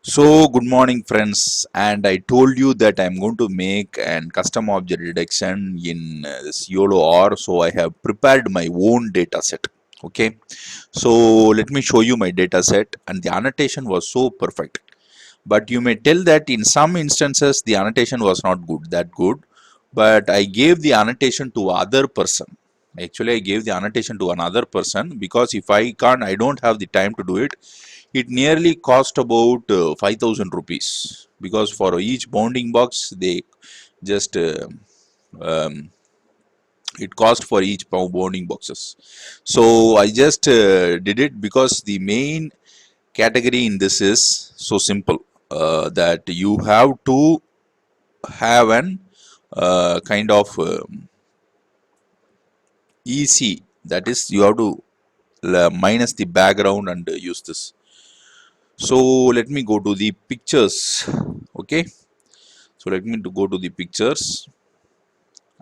So good morning friends, and I told you that I'm going to make an custom object detection in this YOLO R. So I have prepared my own data set. Okay, so let me show you my data set, and the annotation was so perfect. But you may tell that in some instances the annotation was not that good, but I gave the annotation to other person. Actually, I gave the annotation to another person because if I don't have the time to do it. It nearly cost about 5,000 rupees, because for each bounding box they just um, it cost for each bounding boxes. So I just did it because the main category in this is so simple, that you have to have an kind of EC, that is you have to minus the background and use this. So let me go to the pictures. Okay, so let me go to the pictures,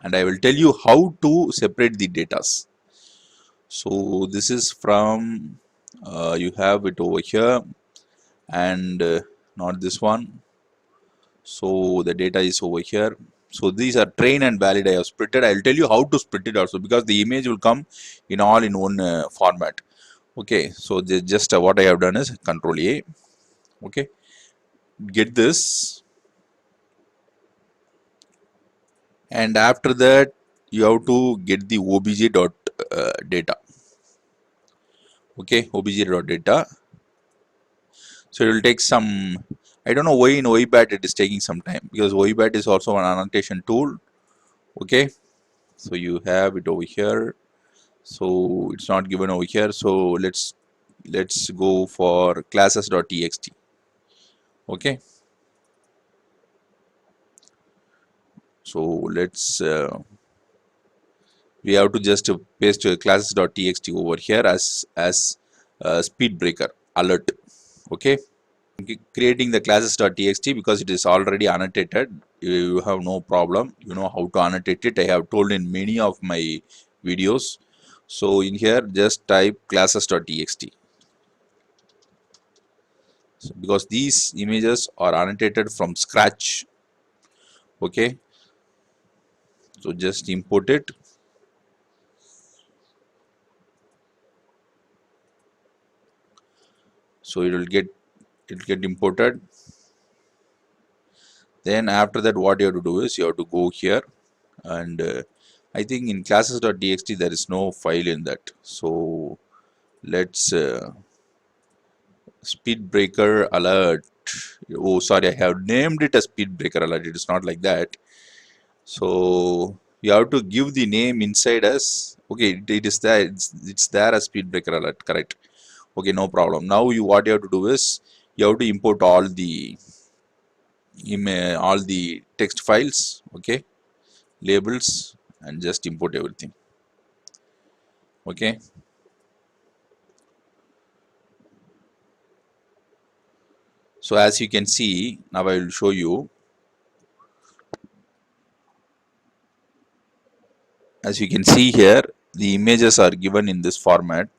and I will tell you how to separate the datas. So this is from you have it over here, and not this one. So the data is over here. So these are train and valid. I have splitted. I will tell you how to split it also, because the image will come in all in one format. Okay, so just what I have done is Control A. Okay, get this, and after that you have to get the obj dot data. Okay, obj dot data. So it will take some, I don't know why in OIBAT it is taking some time, because OIBAT is also an annotation tool. Okay, so you have it over here, so it's not given over here. So let's go for classes.txt. Okay, so let's we have to just paste classes.txt over here as speed breaker alert. Okay, creating the classes.txt, because it is already annotated, you have no problem, you know how to annotate it. I have told in many of my videos. So in here just type classes.txt, so because these images are annotated from scratch. Okay, so just import it. So it will get imported. Then after that, what you have to do is you have to go here, and I think in classes.txt there is no file in that. So let's speed breaker alert. Oh, sorry, I have named it as speed breaker alert. It is not like that. So you have to give the name inside as, okay, it is there. It's there as speed breaker alert. Correct. Okay, no problem. Now what you have to do is you have to import all the all the text files. Okay, labels, and just import everything. Okay. So as you can see, now I will show you. As you can see here, the images are given in this format.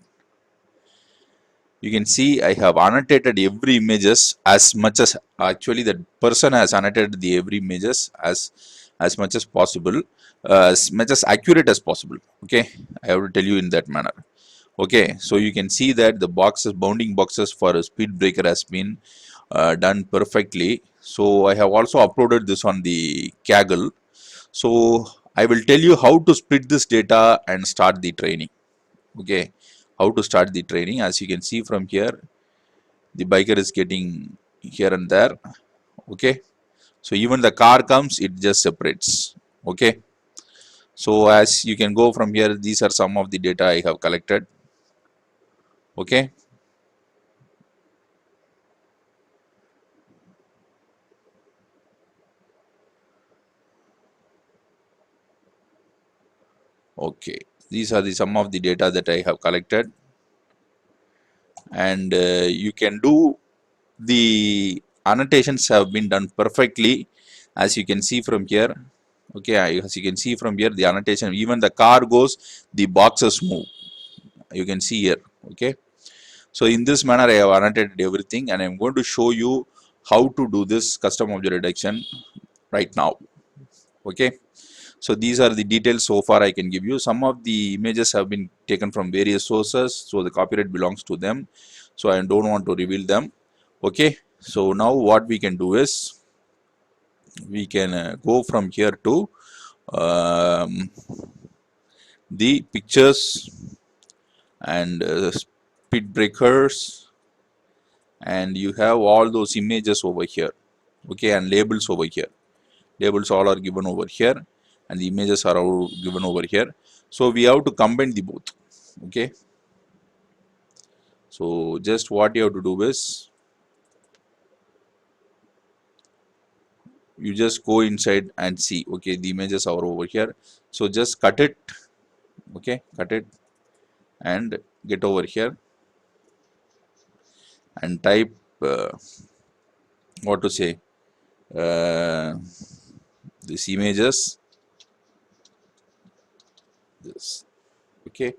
You can see I have annotated every images as much as, actually that person has annotated the every images as much as possible, as much as accurate as possible. Okay, I have to tell you in that manner. Okay, so you can see that the boxes, bounding boxes for a speed breaker has been done perfectly. So I have also uploaded this on the Kaggle. So I will tell you how to split this data and start the training. Okay, how to start the training. As you can see from here, the biker is getting here and there. Okay, so even the car comes, it just separates. Okay, so as you can go from here, these are some of the data I have collected. Okay, okay, these are the some of the data that I have collected, and you can do the annotations have been done perfectly, as you can see from here. Okay, as you can see from here, the annotation, even the car goes, the boxes move, you can see here. Okay, so in this manner I have annotated everything, and I'm going to show you how to do this custom object reduction right now. Okay, so these are the details so far I can give you. Some of the images have been taken from various sources, so the copyright belongs to them, so I don't want to reveal them. Okay, so now what we can do is we can go from here to um, the pictures and speed breakers, and you have all those images over here. Okay, and labels over here. Labels all are given over here, and the images are all given over here. So we have to combine the both. Okay, so just what you have to do is you just go inside and see. Okay, the images are over here, so just cut it. Okay, cut it and get over here and type what to say, uh, this images, this. Okay,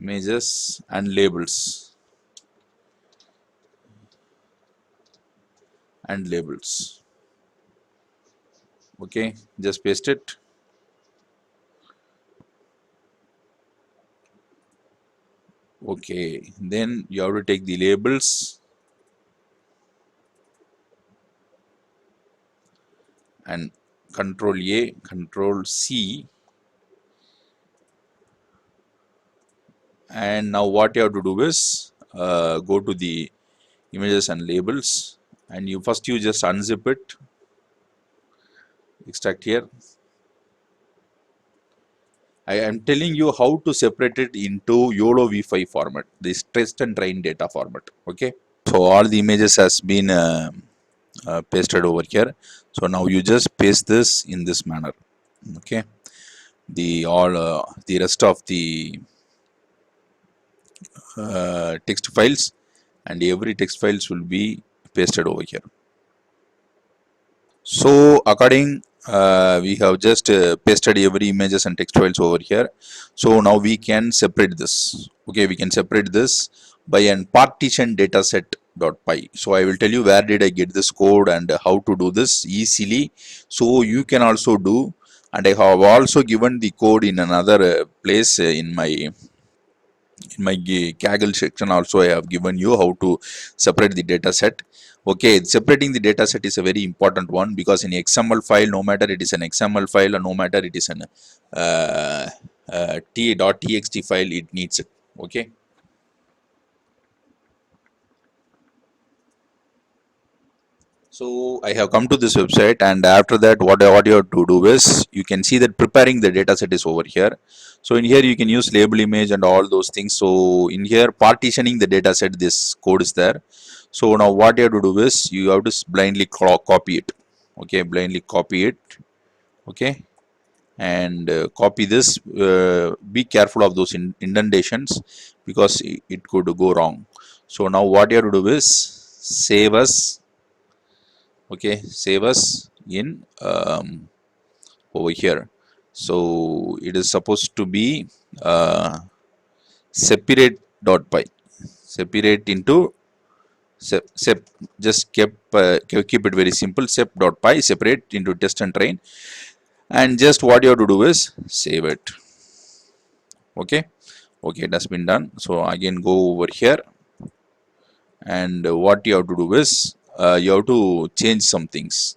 images and labels and labels. Okay, just paste it. Okay, then you have to take the labels and Control A, Control C, and now what you have to do is go to the images and labels, and you just unzip it, extract here. I am telling you how to separate it into YOLO V5 format, this test and train data format. Okay, so all the images has been pasted over here. So now you just paste this in this manner. Okay, the rest of the text files and every text files will be pasted over here. So according we have just pasted every images and text files over here. So now we can separate this. Okay, we can separate this by an partition dataset .py. So I will tell you where did I get this code and how to do this easily, so you can also do. And I have also given the code in another place in my Kaggle section. Also I have given you how to separate the data set. Okay, separating the data set is a very important one, because in XML file, no matter it is an XML file or no matter it is an t.txt file, it needs it. Okay, so I have come to this website, and after that what you have to do is you can see that preparing the data set is over here. So in here you can use label image and all those things. So in here partitioning the data set, this code is there. So now what you have to do is you have to blindly copy it. Okay, blindly copy it. Okay, and copy this. Be careful of those indentations, because it could go wrong. So now what you have to do is save as. Okay, save us in over here. So it is supposed to be separate.py, separate into just keep it very simple, sep.py, separate into test and train, and just what you have to do is save it. Okay, okay, it has been done. So again go over here, and what you have to do is you have to change some things.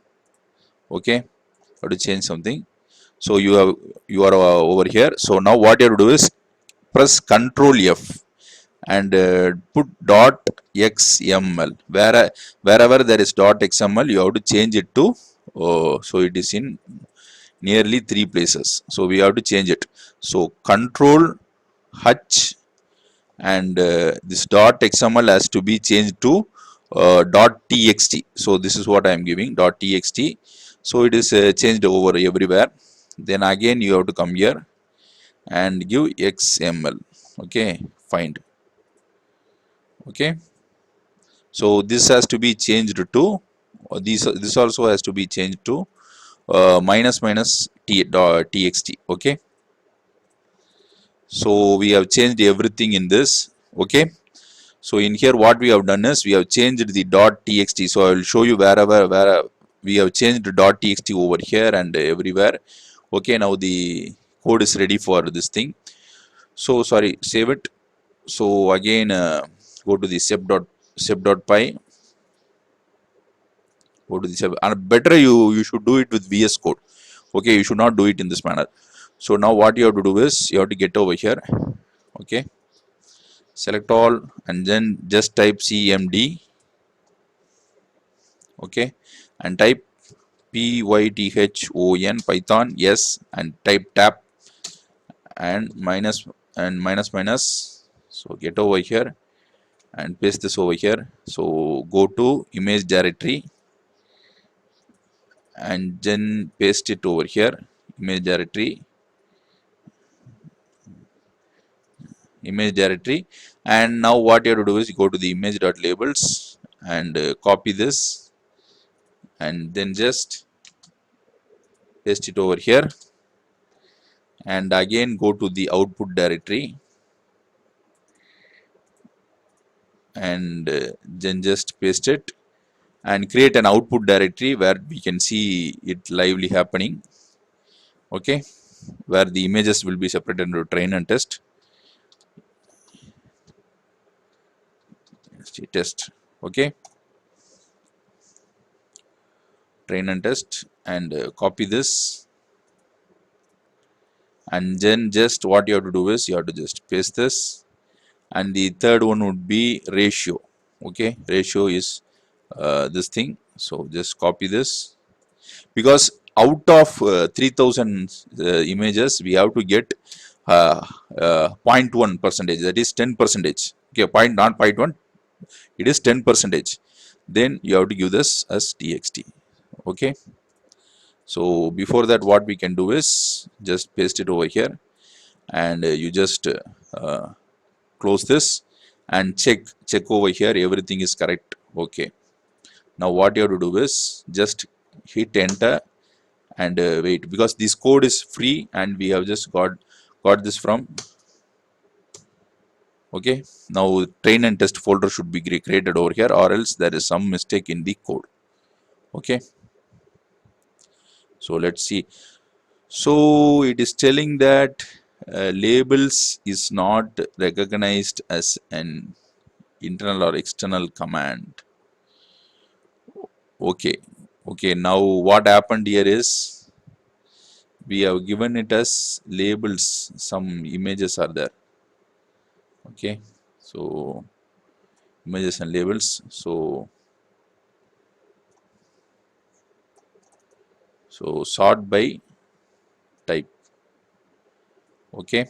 Okay, have to change something. So you are over here. So now what you have to do is press Control F and put .xml. Wherever there is .xml, you have to change it to so it is in nearly 3 places. So we have to change it. So Control H, and this .xml has to be changed to .txt. So this is what I am giving, .txt. So it is changed over everywhere. Then again you have to come here and give XML. Okay, find. Okay, so this has to be changed to this also has to be changed to minus txt. Okay, so we have changed everything in this. Okay, So in here what we have done is we have changed the .txt. So I will show you where we have changed .txt over here and everywhere. Okay, now the code is ready for this thing. So sorry, save it. So again go to the sep.py. Go to the sep, and better you should do it with VS Code. Okay, you should not do it in this manner. So now what you have to do is you have to get over here. Okay, select all and then just type cmd. Okay, and type python python, yes, and type tab and minus minus. So get over here and paste this over here. So go to image directory and then paste it over here, image directory. And now what you have to do is you go to the image.labels and copy this and then just paste it over here, and again go to the output directory and then just paste it and create an output directory where we can see it lively happening. Okay, where the images will be separated into train and test. Okay, train and test, and copy this, and then just what you have to do is you have to just paste this, and the third one would be ratio. Okay, ratio is this thing. So just copy this, because out of 3000 images we have to get 0.1 percentage, that is 10 percentage. Okay, point not 0.1, it is 10 percentage. Then you have to give this as txt. Okay, so before that what we can do is just paste it over here, and you just close this and check over here everything is correct. Okay, now what you have to do is just hit enter and wait, because this code is free and we have just got this from. Okay, now train and test folder should be created over here, or else there is some mistake in the code. Okay, so let's see. So it is telling that labels is not recognized as an internal or external command. Okay, okay, now what happened here is we have given it as labels, some images are there. Okay, so images and labels. So sort by type. Okay,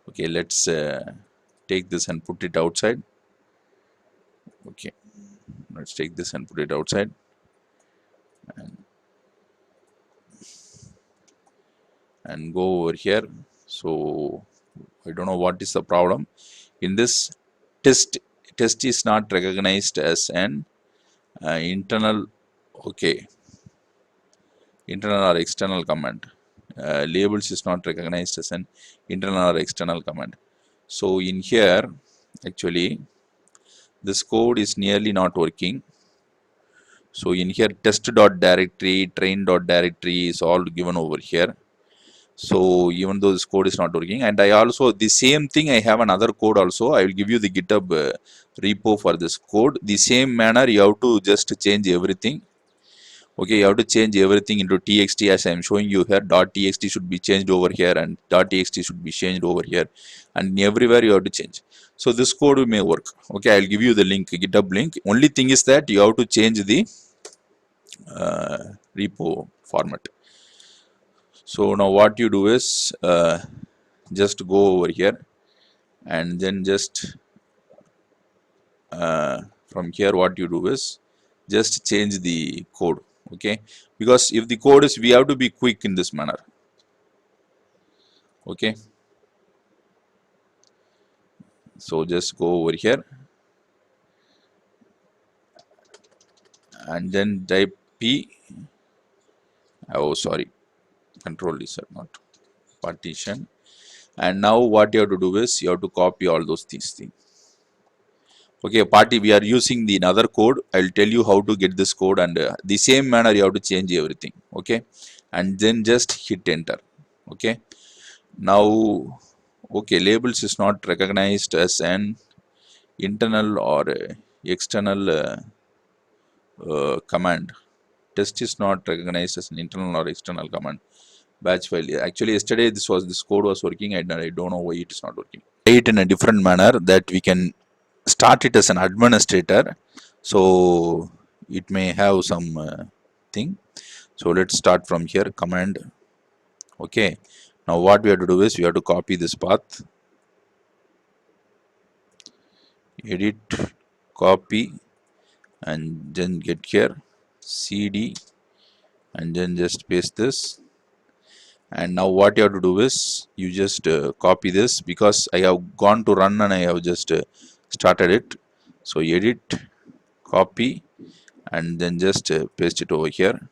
okay, let's take this and put it outside. Okay, let's take this and put it outside, and go over here. So I don't know what is the problem in this test. Test is not recognized as an internal. Okay, internal or external command. Labels is not recognized as an internal or external command. So in here actually this code is nearly not working. So in here test.directory, train.directory is all given over here. So even though this code is not working, and I also the same thing, I have another code also. I will give you the GitHub repo for this code. The same manner you have to just change everything. Okay, you have to change everything into txt as I am showing you here. .txt should be changed over here, and .txt should be changed over here, and everywhere you have to change. So this code may work. Okay, I'll give you the link, GitHub link. Only thing is that you have to change the repo format. So now what you do is just go over here and then just from here what you do is just change the code. Okay, because if the code is, we have to be quick in this manner. Okay, so just go over here and then type p, oh sorry, control is not partition. And now what you have to do is you have to copy all these things. Okay, party, we are using the another code. I'll tell you how to get this code, and the same manner you have to change everything. Okay, and then just hit enter. Okay, now, okay, labels is not recognized as an internal or external command. Test is not recognized as an internal or external command. Batch file, actually yesterday this code was working, and I don't know why it is not working. It in a different manner that we can start it as an administrator, so it may have some thing. So let's start from here, command. Okay, now what we have to do is we have to copy this path, edit, copy, and then get here, cd, and then just paste this. And now what you have to do is you just copy this, because I have gone to run and I have just started it. So edit, copy, and then just paste it over here.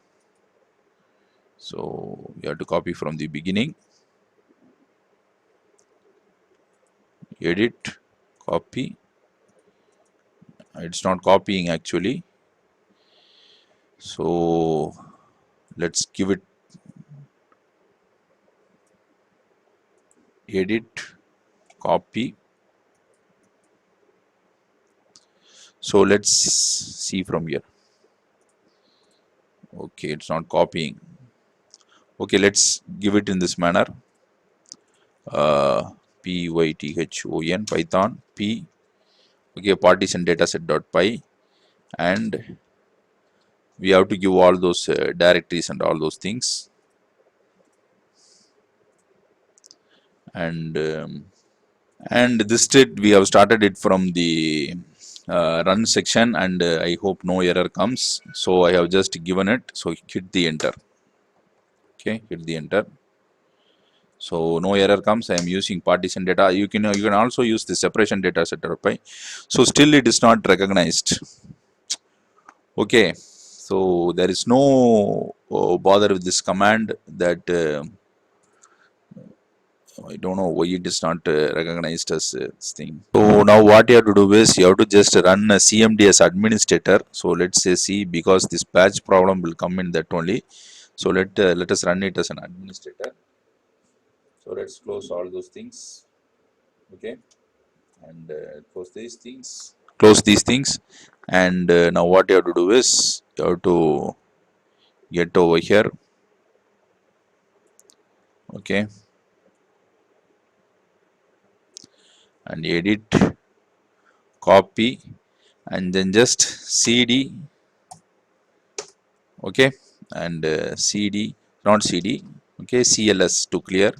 So you have to copy from the beginning, edit, copy. It's not copying actually, so let's give it edit, copy. So let's see from here. Okay, it's not copying. Okay, let's give it in this manner. Python Python p. Okay, partition dataset dot py, and we have to give all those directories and all those things. And this state we have started it from the run section, and I hope no error comes. So I have just given it, so hit the enter. Okay, hit the enter. So no error comes. I am using partition data. You can also use the separation data set py. So still it is not recognized. Okay, so there is no bother with this command, that I don't know why it is not recognized as this thing. So now what you have to do is you have to just run a cmd as administrator. So let's say C, because this patch problem will come in that only. So let us run it as an administrator. So let's close all those things. Okay, and close these things. And now what you have to do is you have to get over here. Okay, and edit, copy, and then just cd. Okay, and cd, not cd, okay, cls to clear.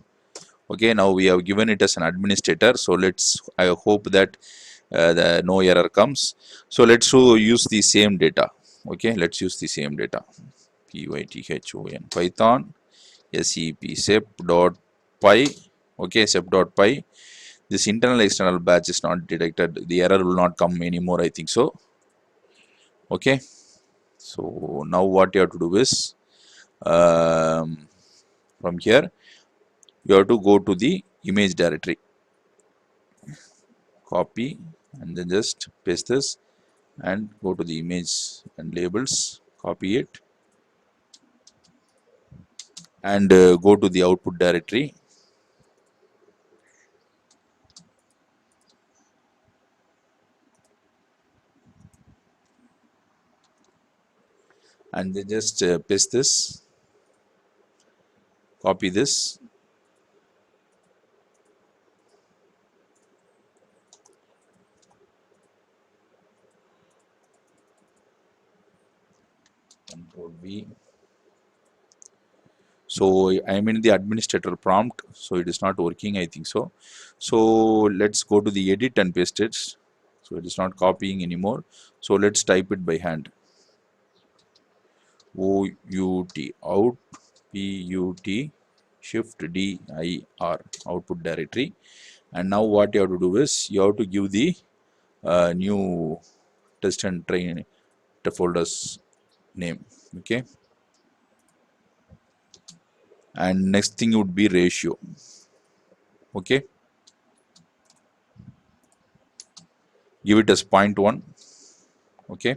Okay, now we have given it as an administrator. So I hope that no error comes. So let's use the same data. Okay, let's use the same data. Python Python sep.py. Okay, sep.py. This internal external batch is not detected. The error will not come anymore, I think so. Okay, so now what you have to do is from here you have to go to the image directory, copy, and then just paste this, and go to the image and labels, copy it, and go to the output directory, and then just paste this, copy this, Control V. So I am in the administrator prompt, so it is not working, I think so. So let's go to the edit and paste it. So it is not copying anymore. So let's type it by hand. OUT, out, PUT, shift DIR, output directory. And now what you have to do is you have to give the new test and train the folders name. Okay, and next thing would be ratio. Okay, give it as 0.1. Okay,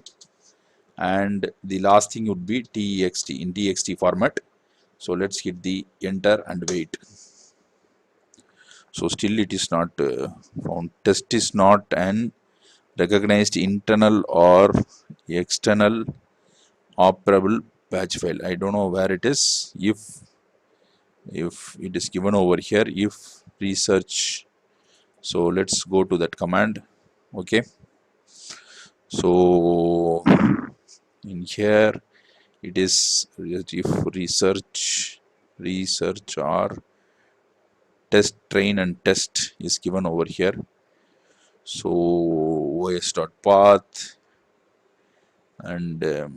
and the last thing would be text in txt format. So let's hit the enter and wait. So still it is not found. Test is not an recognized internal or external operable batch file. I don't know where it is. If it is given over here, if research, so let's go to that command. Okay, so in here it is if research or test train and test is given over here. So os.path and I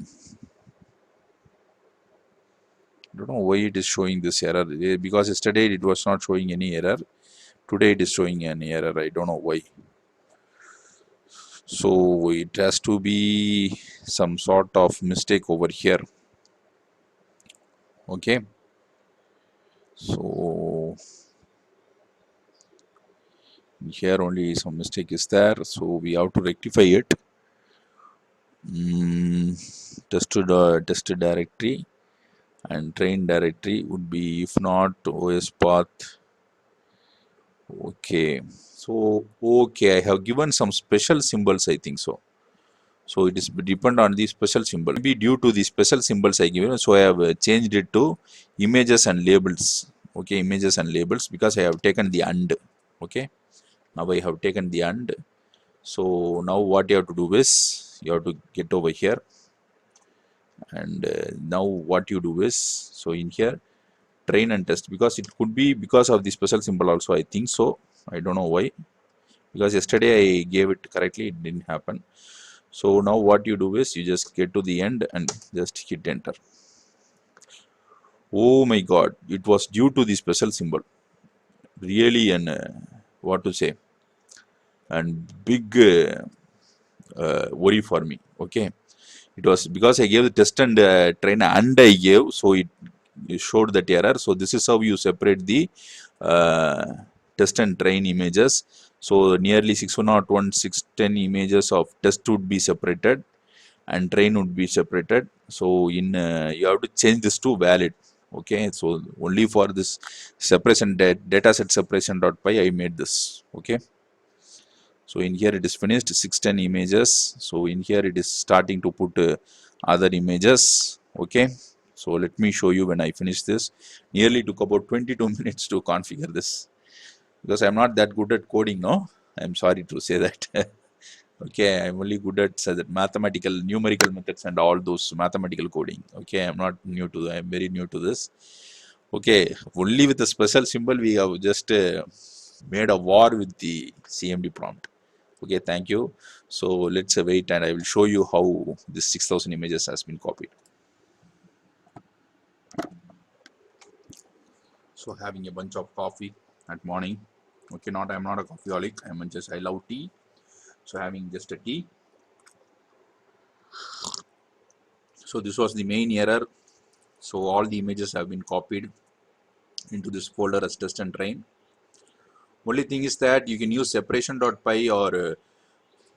don't know why it is showing this error, because yesterday it was not showing any error. Today it is showing an error. I don't know why. So it has to be some sort of mistake over here. Okay, so here only some mistake is there, so we have to rectify it. Test directory and train directory would be, if not os path. Okay, so okay, I have given some special symbols, I think so. So it is depend on the special symbol. Maybe due to the special symbols I given, so I have changed it to images and labels. Okay, images and labels, because I have taken the and. Okay, now I have taken the and. So now what you have to do is you have to get over here, and now what you do is, so in here train and test, because it could be because of the special symbol also, I think so. I don't know why, because yesterday I gave it correctly, it didn't happen. So now what you do is you just get to the end and just hit enter. Oh my god, it was due to the special symbol, really, and what to say, and big worry for me. Okay, it was because I gave the test and train and I gave, so it showed that error. So this is how you separate the uh, test and train images. So nearly 601 610 images of test would be separated and train would be separated. So in you have to change this to valid. Okay, so only for this separation data set separation.py I made this. Okay, so in here it is finished 610 images. So in here it is starting to put other images. Okay, so let me show you when I finish this. Nearly took about 22 minutes to configure this, because I'm not that good at coding. No, I'm sorry to say that. Okay, I'm only good at mathematical numerical methods and all those mathematical coding. Okay, I'm not new to that. I'm very new to this. Okay, only with the special symbol we have just made a war with the CMD prompt. Okay, thank you. So let's wait and I will show you how this 6000 images has been copied. So having a bunch of coffee at morning. Okay, I'm not a coffeeholic, I love tea. So having just a tea. So this was the main error. So all the images have been copied into this folder as test and train. Only thing is that you can use separation.py or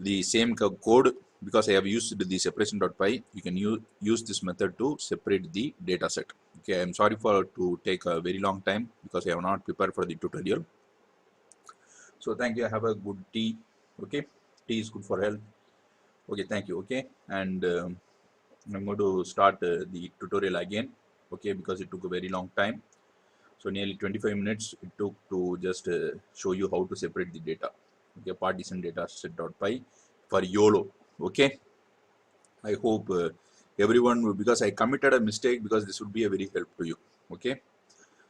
the same code, because I have used the separation.py. You can use this method to separate the data set. Okay, I'm sorry for to take a very long time, because I have not prepared for the tutorial. So thank you. Have a good tea. Okay, tea is good for health. Okay, thank you. Okay, and I'm going to start the tutorial again. Okay, because it took a very long time. So nearly 25 minutes it took to just show you how to separate the data. Okay, partition data set.py for YOLO. Okay, I hope everyone will, because I committed a mistake, because this would be a very help to you. Okay,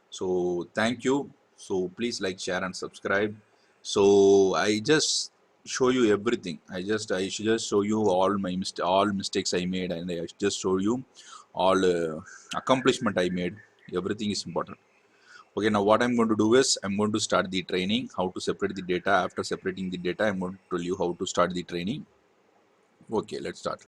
so thank you. So please like, share and subscribe. So I just show you everything. I should just show you all my all mistakes I made, and I just show you all accomplishment I made. Everything is important. Okay, now what I'm going to do is I'm going to start the training, how to separate the data. After separating the data, I'm going to tell you how to start the training. Okay, let's start.